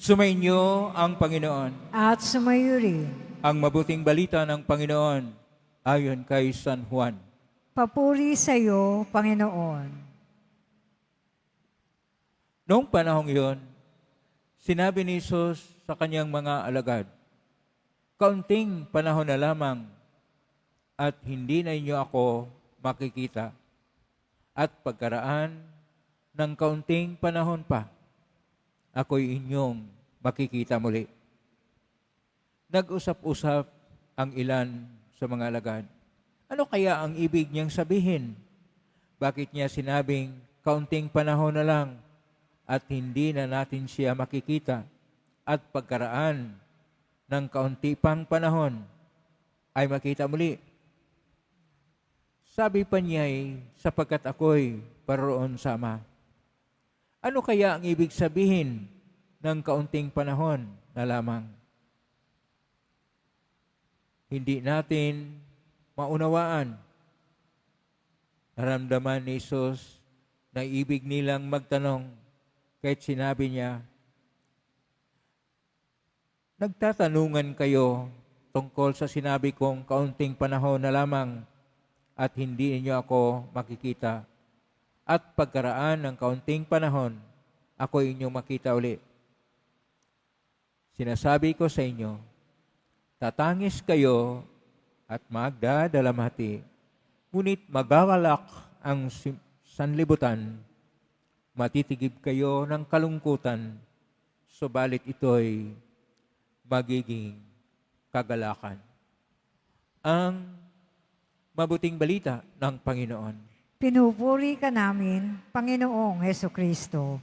Sumainyo ang Panginoon. At sumayo rin. Ang mabuting balita ng Panginoon ayon kay San Juan. Papuri sa iyo, Panginoon. Noong panahong iyon, sinabi ni Jesus sa kanyang mga alagad, "Kaunting panahon na lamang at hindi na inyo ako makikita. At pagkaraan ng kaunting panahon pa, ako'y inyong makikita muli." Nag-usap-usap ang ilan sa mga alagad. Ano kaya ang ibig niyang sabihin? Bakit niya sinabing kaunting panahon na lang at hindi na natin siya makikita at pagkaraan ng kaunti pang panahon ay makita muli? Sabi pa niya sapagkat ako'y paroon sa Ama. Ano kaya ang ibig sabihin ng kaunting panahon na lamang? Hindi natin maunawaan. Naramdaman ni Jesus na ibig nilang magtanong kahit sinabi niya, "Nagtatanungan kayo tungkol sa sinabi kong kaunting panahon na lamang at hindi ninyo ako makikita. At pagkaraan ng kaunting panahon, ako inyong makita uli. Sinasabi ko sa inyo, tatangis kayo at magdadalamhati, ngunit magagalak ang sanlibutan, matitigib kayo ng kalungkutan, subalit ito'y magiging kagalakan." Ang mabuting balita ng Panginoon. Pinupuri ka namin, Panginoong Hesukristo.